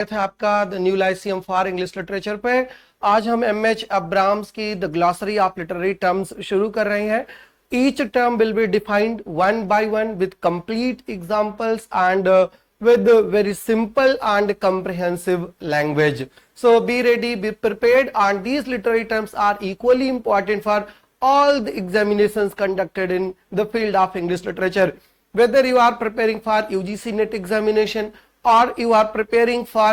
है आपका the new Lyceum for English literature पे। आज हम एमएच अब्राम्स की the glossary of literary terms शुरू कर रहे हैं। Each term will be defined one by one with complete examples and with very simple and comprehensive language. So be ready, be prepared, and these literary terms are equally important for all the examinations conducted in the field of English literature. Whether you are preparing for UGC NET examination, or you are preparing for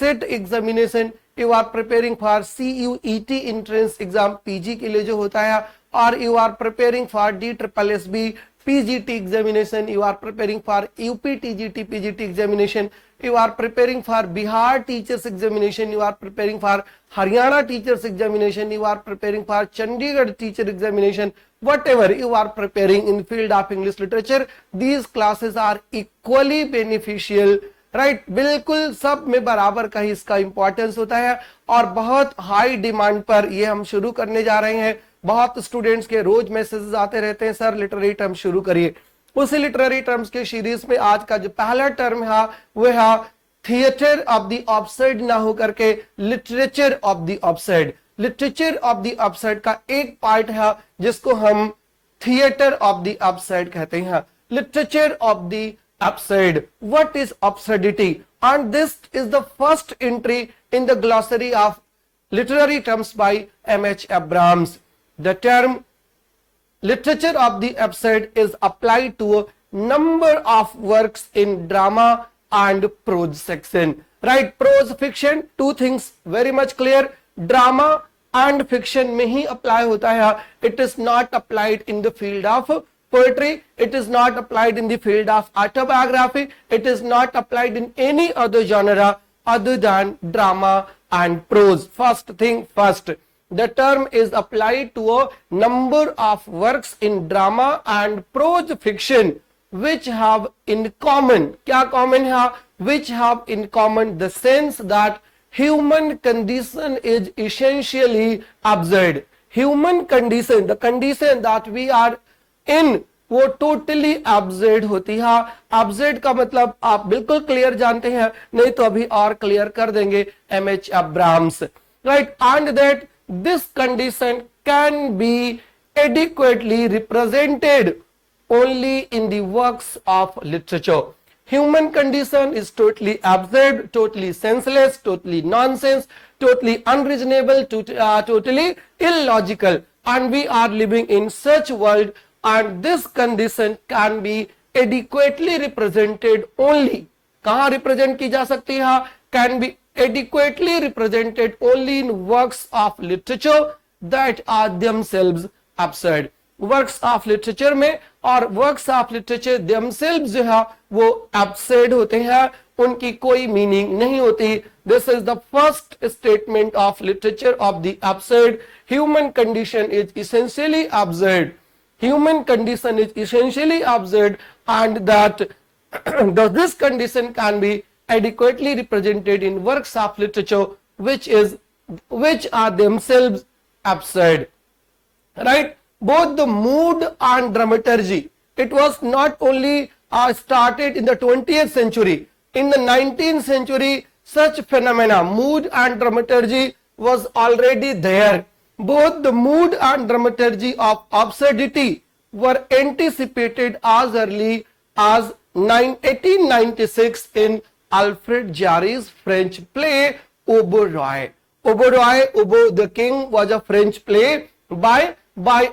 SET examination, you are preparing for CUET entrance exam PG के लिए जो होता है, or you are preparing for DSSSB PGT examination, you are preparing for UPTGT PGT examination, you are preparing for Bihar teachers examination, you are preparing for Haryana teachers examination, you are preparing for Chandigarh teacher examination, whatever you are preparing in field of English literature, these classes are equally beneficial, right? बिल्कुल सब में बराबर का ही इसका importance होता है और बहुत हाई डिमांड पर ये हम शुरू करने जा रहे हैं। बहुत स्टूडेंट्स के रोज मैसेजेस आते रहते हैं, सर लिटरेरी टर्म शुरू करिए। उसी लिटरेरी टर्म्स के सीरीज में आज का जो पहला टर्म है वो है थिएटर ऑफ द ऑब्सर्ड ना हो करके literature of the absurd. Literature of the absurd का एक पार्ट है जिसको हम थिएटर ऑफ द ऑब्सर्ड कहते हैं। Literature of the absurd. What is absurdity? And this is the first entry in the glossary of literary terms by M.H. Abrams. The term literature of the absurd is applied to a number of works in drama and prose section. Right? Prose fiction, two things very much clear. Drama and fiction में ही apply होता है. It is not applied in the field of poetry, it is not applied in the field of autobiography, it is not applied in any other genre other than drama and prose. First thing first, the term is applied to a number of works in drama and prose fiction which have in common, क्या common है? Which have in common the sense that human condition is essentially absurd. Human condition, the condition that we are इन वो totally absurd होती है। Absurd का मतलब आप बिल्कुल clear जानते हैं, नहीं तो अभी और क्लियर कर देंगे M H Abrams, right? And that this condition can be adequately represented only in the works of literature. Human condition is totally absurd, totally senseless, totally nonsense, totally unreasonable, totally illogical, and we are living in such world. And this condition can be adequately represented only. कहाँ represent की जा सकती है? Can be adequately represented only in works of literature that are themselves absurd. Works of literature में और works of literature themselves जो है वो absurd होते हैं, उनकी कोई meaning नहीं होती. This is the first statement of literature of the absurd. Human condition is essentially absurd. Human condition is essentially absurd, and that this condition can be adequately represented in works of literature which are themselves absurd. Right? Both the mood and dramaturgy. It was not only started in the 20th century. In the 19th century, such phenomena, mood and dramaturgy, was already there. Both the mood and dramaturgy of absurdity were anticipated as early as 1896 in Alfred Jarry's French play Oberoi. Oberoi, the King was a French play by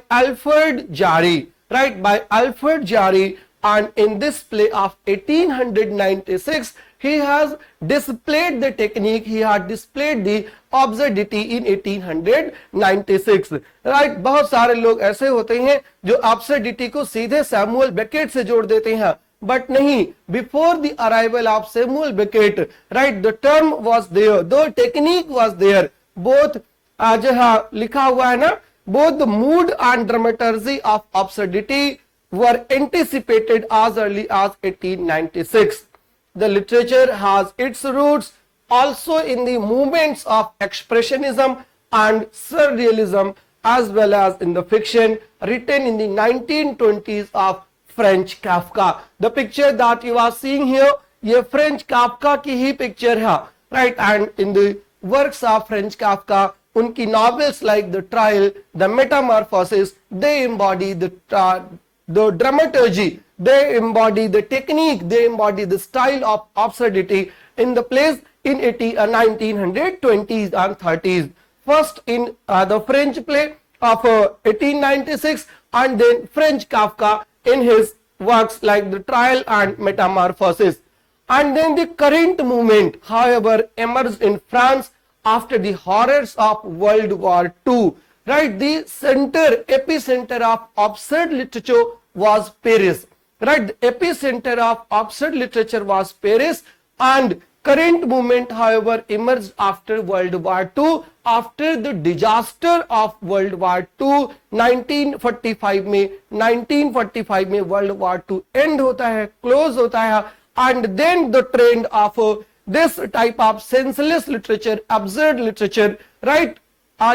Alfred Jarry, right? By Alfred Jarry, and in this play of 1896, he has displayed the technique, he had displayed the absurdity in 1896, right? बहुत सारे लोग ऐसे होते हैं जो absurdity को सीधे Samuel Beckett से जोड़ देते हैं, but नहीं, before the arrival of Samuel Beckett, right, the term was there, the technique was there, both जहाँ लिखा हुआ है ना, both the mood and dramaturgy of absurdity were anticipated as early as 1896. The literature has its roots also in the movements of expressionism and surrealism, as well as in the fiction written in the 1920s of French Kafka. The picture that you are seeing here, ये French Kafka की ही picture है, right? And in the works of French Kafka, unki novels like The Trial, The Metamorphosis, they embody the dramaturgy, they embody the technique, they embody the style of absurdity in the plays in 1920s and 30s. First in the French play of 1896, and then French Kafka in his works like The Trial and Metamorphosis. And then the current movement, however, emerged in France after the horrors of World War II. Right, the epicenter of absurd literature was Paris. Right, the epicenter of absurd literature was Paris, and current movement, however, emerged after World War II. After the disaster of World War II, 1945 में World War II end होता है, close होता है, and then the trend of this type of senseless literature, absurd literature, right,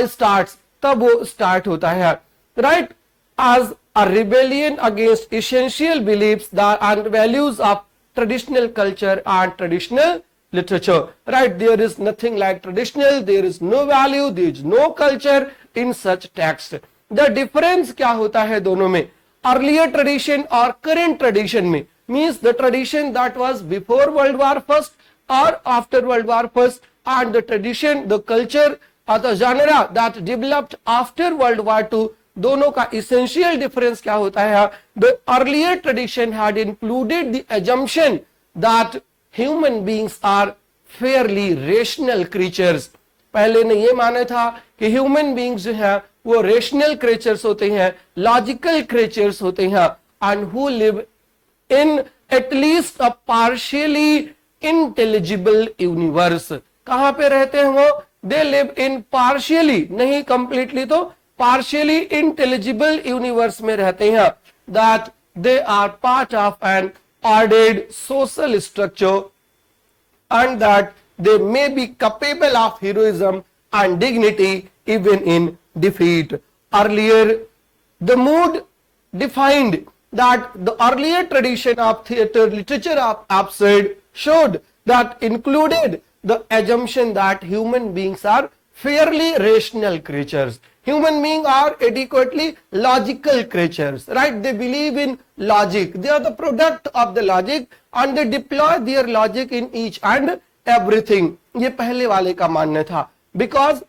starts. तब वो start होता है, right, as a rebellion against essential beliefs and values of traditional culture and traditional literature. Right, there is nothing like traditional, there is no value, there is no culture in such text. The difference क्या होता है दोनों में? Earlier tradition और current tradition में means the tradition that was before World War I or after World War I, and the tradition, the culture or the genre that developed after World War II, दोनों का essential difference क्या होता है? The earlier tradition had included the assumption that human beings are fairly rational creatures. पहले ने ये माना था कि human beings जो हैं वो rational creatures होते हैं, logical creatures होते हैं, and who live in at least a partially intelligible universe. कहाँ पे रहते हैं वो? They live in partially, नहीं completely, तो partially intelligible universe में रहते हैं. That they are part of an ordered social structure, and that they may be capable of heroism and dignity even in defeat. Earlier, the mood defined that the earlier tradition of theatre literature of absurd showed that included the assumption that human beings are fairly rational creatures. Human beings are adequately logical creatures, right? They believe in logic. They are the product of the logic, and they deploy their logic in each and everything. ये पहले वाले का मानना था. Because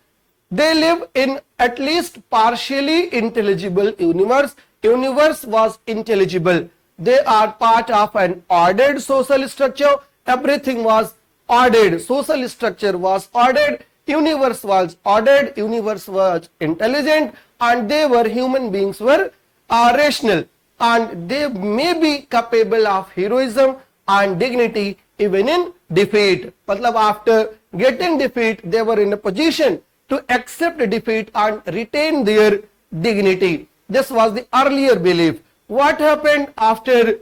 they live in at least partially intelligible universe. Universe was intelligible. They are part of an ordered social structure. Everything was ordered. Social structure was ordered. Universe was ordered. Universe was intelligent, and they were human beings were rational, and they may be capable of heroism and dignity even in defeat. मतलब after getting defeat, they were in a position to accept defeat and retain their dignity. This was the earlier belief. What happened after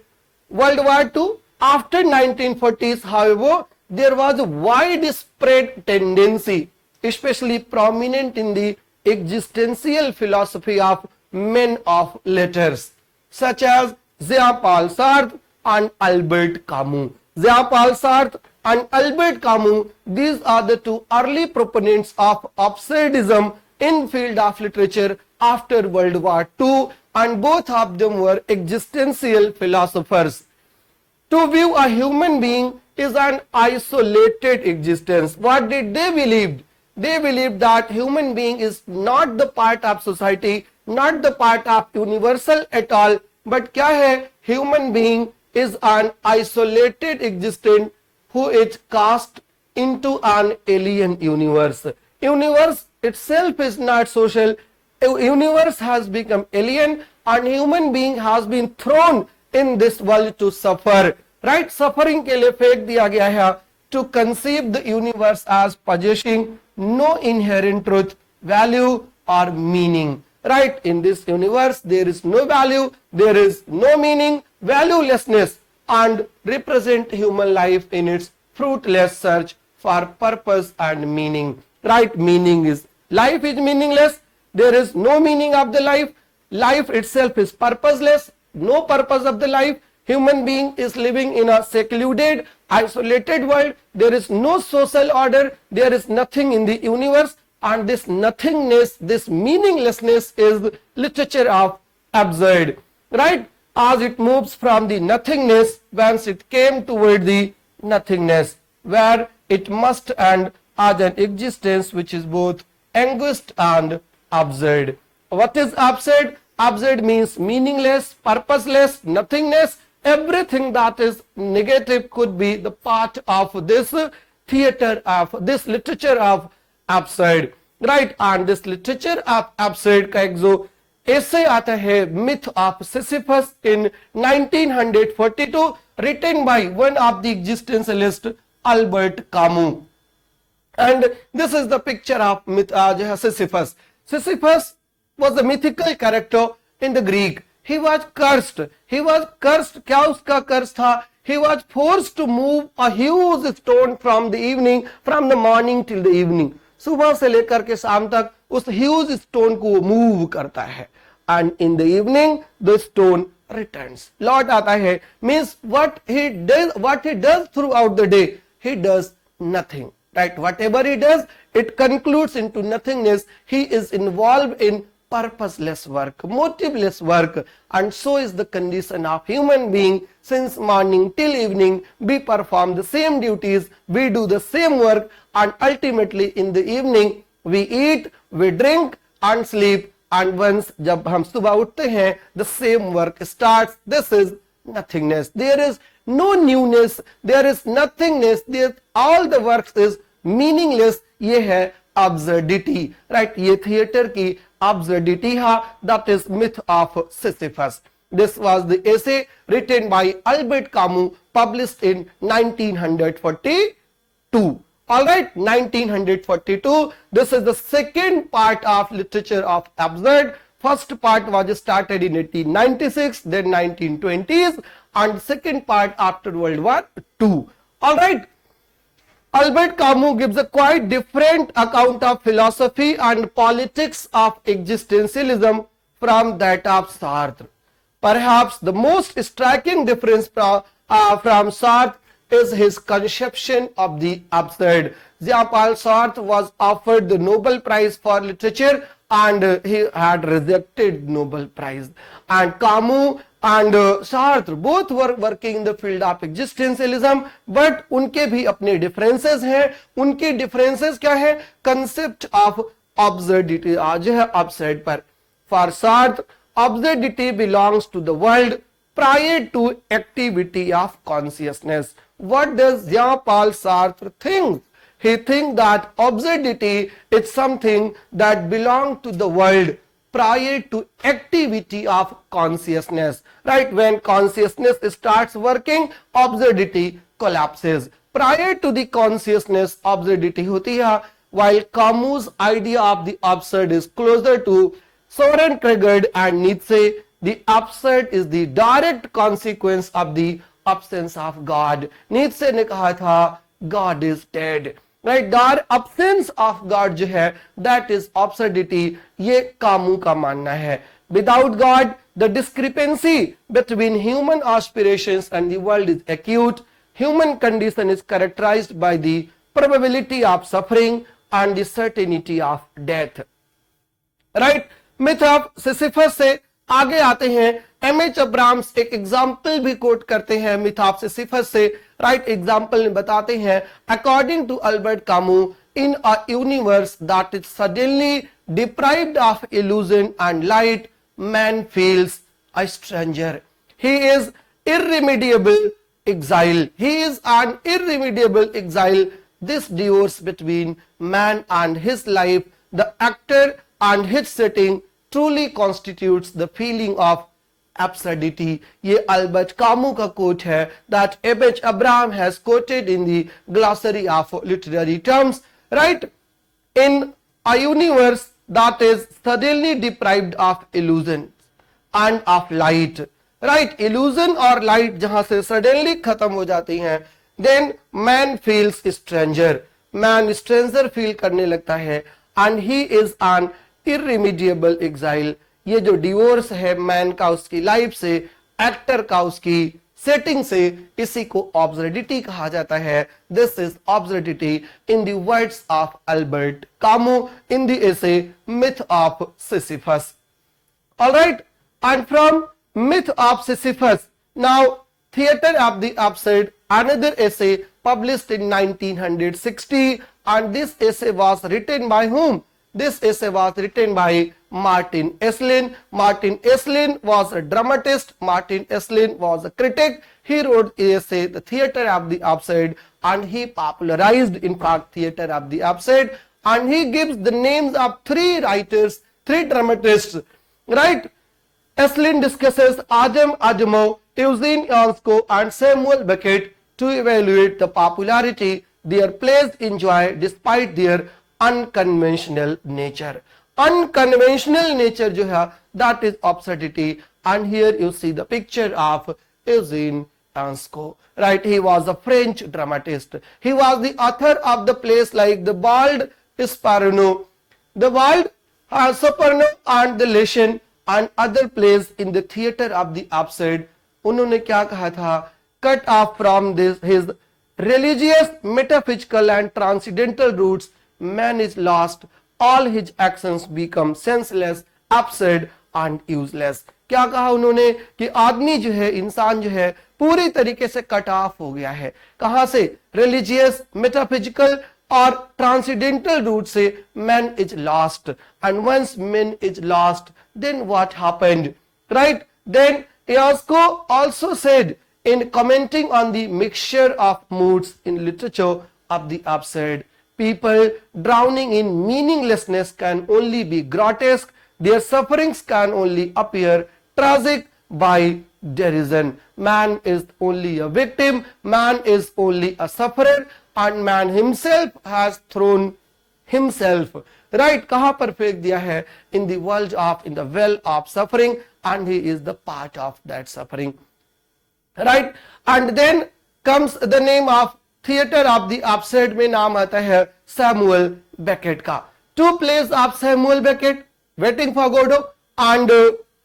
World War II? After 1940s, however, there was a widespread tendency, especially prominent in the existential philosophy of men of letters, such as Jean-Paul Sartre and Albert Camus. Jean-Paul Sartre and Albert Camus, these are the two early proponents of absurdism in field of literature after World War II, and both of them were existential philosophers. To view a human being is an isolated existence. What did they believe? They believed that human being is not the part of society, not the part of universal at all, but क्या है? Human being is an isolated existence who is cast into an alien universe. Universe itself is not social. Universe has become alien, and human being has been thrown in this world to suffer. Right? Suffering के लिए फेंक दिया गया है. To conceive the universe as possessing no inherent truth, value or meaning. Right? In this universe there is no value, there is no meaning, valuelessness, and represent human life in its fruitless search for purpose and meaning. Right? Meaning is, life is meaningless, there is no meaning of the life, life itself is purposeless, no purpose of the life. Human being is living in a secluded isolated world, there is no social order, there is nothing in the universe, and this nothingness, this meaninglessness is literature of absurd, right? As it moves from the nothingness, once it came toward the nothingness, where it must end as an existence which is both anguished and absurd. What is absurd? Absurd means meaningless, purposeless, nothingness. Everything that is negative could be the part of this theater of this literature of absurd, right? And this literature of absurd का एक जो essay आता है myth of Sisyphus in 1942, written by one of the existentialist Albert Camus. And this is the picture of myth Sisyphus. Sisyphus was a mythical character in the Greek. He was cursed. He was cursed. क्या उसका कर्ज था? He was forced to move a huge stone from the morning till the evening. सुबह से लेकर के शाम तक उस huge stone को move करता है. And in the evening, the stone returns. Lord आता है means what he does throughout the day, he does nothing. Right? Whatever he does, it concludes into nothingness. He is involved in purposeless work, motiveless work, and so is the condition of human being. Since morning till evening we perform the same duties, we do the same work, and ultimately in the evening we eat, we drink and sleep, and once जब हम सुबह उठते हैं the same work starts. This is nothingness. There is no newness, there is nothingness, there all the works is meaningless. ये है absurdity, right? ये theater की absurdity है. That is myth of Sisyphus. This was the essay written by Albert Camus, published in 1942. All right, 1942. This is the second part of literature of absurd. First part was started in 1896, then 1920s, and second part after World War II. All right. Albert Camus gives a quite different account of philosophy and politics of existentialism from that of Sartre. Perhaps the most striking difference from Sartre is his conception of the absurd. Jean-Paul Sartre was offered the Nobel Prize for Literature and he had rejected Nobel Prize. And Camus and Sartre both were working in the field of existentialism, but उनके भी अपने differences हैं. उनके differences क्या है? Concept of absurdity आज है absurd पर. For Sartre, absurdity belongs to the world prior to activity of consciousness. What does Jean-Paul Sartre think? He thinks that absurdity is something that belongs to the world prior to activity of consciousness. Right? When consciousness starts working, absurdity collapses. Prior to the consciousness, absurdity होती है. While Camus' idea of the absurd is closer to Soren Kierkegaard and Nietzsche, the absurd is the direct consequence of the absence of God. Nietzsche ने कहा था God is dead. Right? The absence of God जो है, that is absurdity. ये Camus का मानना है. Without God, the discrepancy between human aspirations and the world is acute. Human condition is characterized by the probability of suffering and the certainty of death. Right? Myth of Sisyphus से आगे आते हैं. M.H. Abrams एक example भी coat करते हैं myth of Sisyphus से. Right example में बताते हैं, according to Albert Camus, in a universe that is suddenly deprived of illusion and light, man feels a stranger. He is irremediable exile. He is an irremediable exile. This divorce between man and his life, the actor and his setting, truly constitutes the feeling of absurdity. ये Albert Camus का coat है that M.H. Abrams has quoted in the Glossory of Literary Terms. Right? In a universe that is suddenly deprived of illusion and of light. Right? Illusion और light जहां से suddenly खत्म हो जाती हैं, then man feels stranger. Man stranger feel करने लगता है, and he is an irremediable exile. ये जो डिवोर्स है मैन का उसकी लाइफ से, एक्टर का उसकी सेटिंग से इसी को ऑब्सर्डिटी कहा जाता है। This is absurdity in the words of Albert Camus in the essay myth of Sisyphus. Alright, and from myth of Sisyphus now Theatre of the Absurd, another essay published in 1960, and this essay was written by whom? This essay was written by Martin Esslin. Martin Esslin was a dramatist. Martin Esslin was a critic. He wrote the essay The Theatre of the Absurd, and he popularized in fact Theatre of the Absurd, and he gives the names of three writers, three dramatists, right? Esslin discusses Adam Asimov, Eugene Ionesco, and Samuel Beckett to evaluate the popularity their plays enjoy despite their unconventional nature. Unconventional nature जो है, that is absurdity, and here you see the picture of Eugene Ionesco. Right, he was a French dramatist. He was the author of the plays like The Bald Soprano, The Bald Soprano, and The Lesson, and other plays in the theater of the absurd. उन्होंने क्या कहा था? Cut off from this his religious, metaphysical and transcendental roots, man is lost. All his actions become senseless, absurd and useless. क्या कहा उन्होंने कि आदमी जो है, इंसान जो है, पूरी तरीके से कट ऑफ हो गया है। कहां से? रिलीजियस, मेटाफिजिकल और ट्रांसेंडेंटल रूट से। Man is lost, and once man is lost, then what happened? Right, then Ionesco also said in commenting on the mixture of moods in literature of the absurd, people drowning in meaninglessness can only be grotesque, their sufferings can only appear tragic by derision. Man is only a victim, man is only a sufferer, and man himself has thrown himself, right, कहां पर फेंक दिया है? In the world of, in the well of suffering, and he is the part of that suffering, right? And then comes the name of theater of the absurd में नाम आता है Samuel Beckett का। Two plays of Samuel Beckett, Waiting for Godot and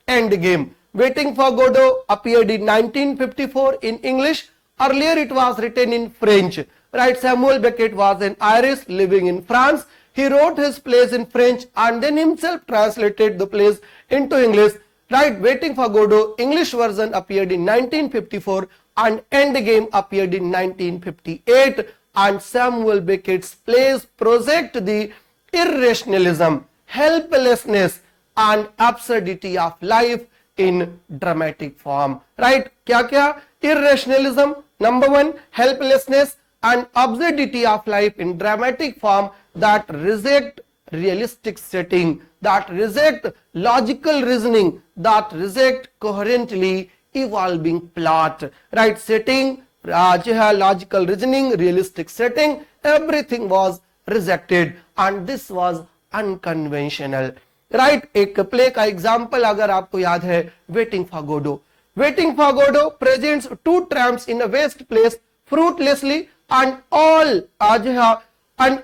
Endgame. Waiting for Godot appeared in 1954 in English. Earlier it was written in French, right? Samuel Beckett was an Irish living in France. He wrote his plays in French and then himself translated the plays into English, right? Waiting for Godot English version appeared in 1954 and Endgame appeared in 1958, and Samuel Beckett's plays project the irrationalism, helplessness and absurdity of life in dramatic form, right? क्या क्या? Irrationalism, number one, helplessness and absurdity of life in dramatic form that reject realistic setting, that reject logical reasoning, that reject coherently evolving plot, right? Setting जो है logical reasoning, realistic setting, everything was rejected, and this was unconventional, right? एक play का example अगर आपको याद है, waiting for Godot. Waiting for Godot presents two tramps in a waste place fruitlessly and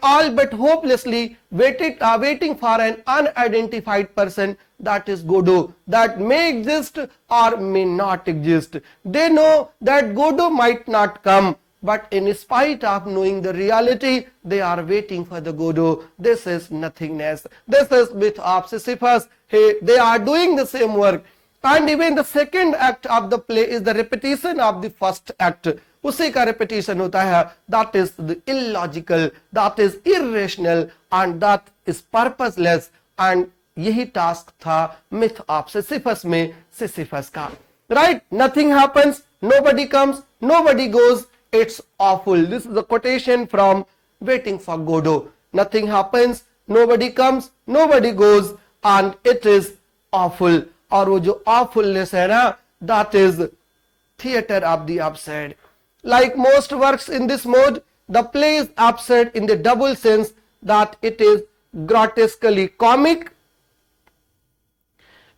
all but hopelessly waiting for an unidentified person, that is Godot, that may exist or may not exist. They know that Godot might not come, but in spite of knowing the reality, they are waiting for the Godot. This is nothingness. This is myth of Sisyphus. Hey, they are doing the same work. And even the second act of the play is the repetition of the first act. उसी का repetition होता है. That is the illogical, that is irrational, and that is purposeless. And यही task था myth of Sisyphus में Sisyphus का. Right? Nothing happens, nobody comes, nobody goes. It's awful. This is a quotation from Waiting for Godot. Nothing happens, nobody comes, nobody goes, and it is awful. और वो जो awfulness है ना, that is theater of the absurd. Like most works in this mode, the play is absurd in the double sense that it is grotesquely comic.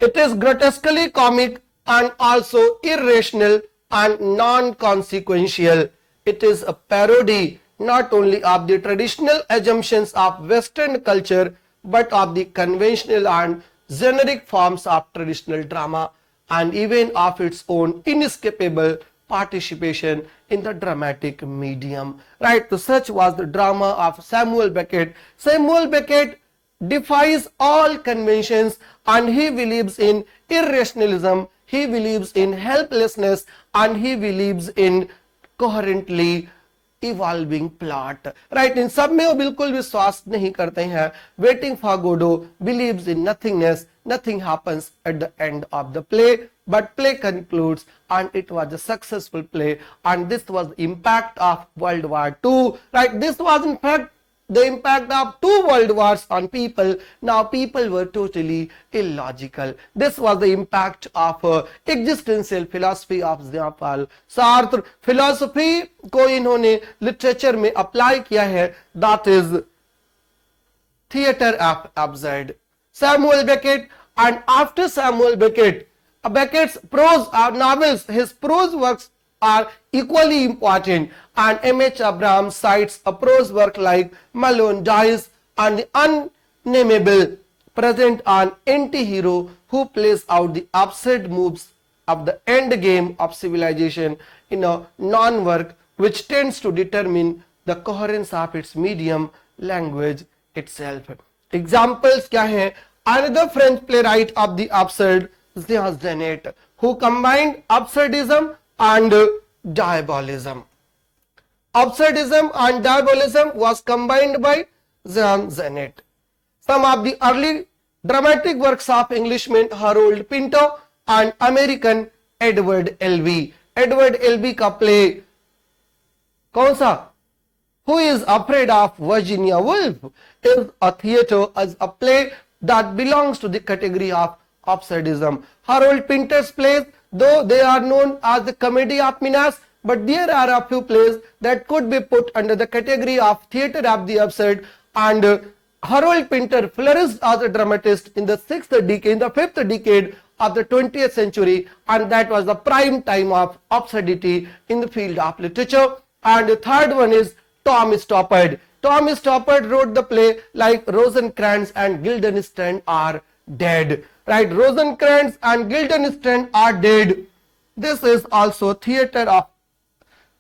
It is grotesquely comic and also irrational and non-consequential. It is a parody not only of the traditional assumptions of Western culture, but of the conventional and generic forms of traditional drama, and even of its own inescapable participation in the dramatic medium, right? So such was the drama of Samuel Beckett. Samuel Beckett defies all conventions and he believes in irrationalism, he believes in helplessness, and he believes in coherently evolving plot, right? इन सब में वो बिल्कुल विश्वास नहीं करते हैं. Waiting for Godot believes in nothingness, nothing happens at the end of the play, but play concludes and it was a successful play, and this was the impact of World War II, right? This was in fact the impact of 2 world wars on people. Now people were totally illogical. This was the impact of existential philosophy of Jean-Paul Sartre. Philosophy को इन्होंने literature में apply किया है, that is theatre of absurd. Samuel Beckett, and after Samuel Beckett, Beckett's prose novels, his prose works are equally important, and M.H. Abrams cites a prose work like Malone Dies and the Unnameable, present an anti-hero who plays out the absurd moves of the end game of civilization in a non-work which tends to determine the coherence of its medium, language itself. Examples क्या हैं? Another French playwright of the absurd, Jean Genet, who combined absurdism and diabolism. Absurdism and diabolism was combined by Jean Genet. Some of the early dramatic works of Englishman Harold Pinto and American Edward L.B. Edward L.B. का play कौन सा? Who is Afraid of Virginia Woolf is a theatre, as a play that belongs to the category of absurdism. Harold Pinter's plays, though they are known as the comedy of menace, but there are a few plays that could be put under the category of theatre of the absurd, and Harold Pinter flourished as a dramatist in the 5th decade of the 20th century, and that was the prime time of absurdity in the field of literature. And the third one is Tom Stoppard. Tom Stoppard wrote the play like Rosencrantz and Guildenstern are dead, right? Rosencrantz and Guildenstern are dead. This is also theatre of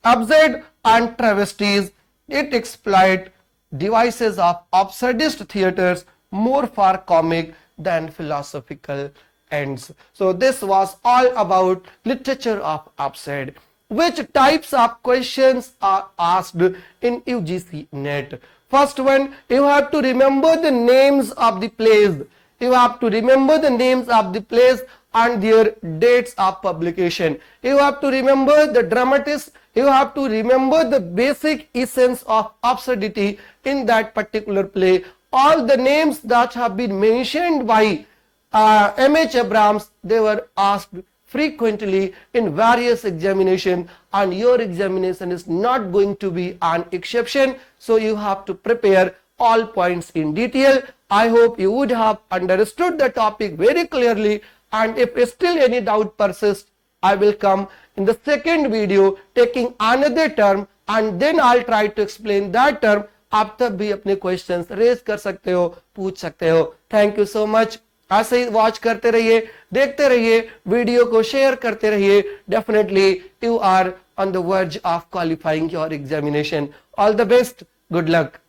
absurd and travesties. It exploits devices of absurdist theatres more for comic than philosophical ends. So this was all about literature of absurd. Which types of questions are asked in UGC NET? First one, you have to remember the names of the plays. You have to remember the names of the plays and their dates of publication. You have to remember the dramatist. You have to remember the basic essence of absurdity in that particular play. All the names that have been mentioned by M.H. Abrams, they were asked frequently in various examinations, and your examination is not going to be an exception. So you have to prepare all points in detail. I hope you would have understood the topic very clearly, and if still any doubt persists, I will come in the second video taking another term, and then I'll try to explain that term. आप तब भी अपने questions raise कर सकते हो, पूछ सकते हो. Thank you so much. ऐसे ही वॉच करते रहिए, देखते रहिए, वीडियो को शेयर करते रहिए. Definitely you are on the verge of qualifying your examination. All the best. Good luck.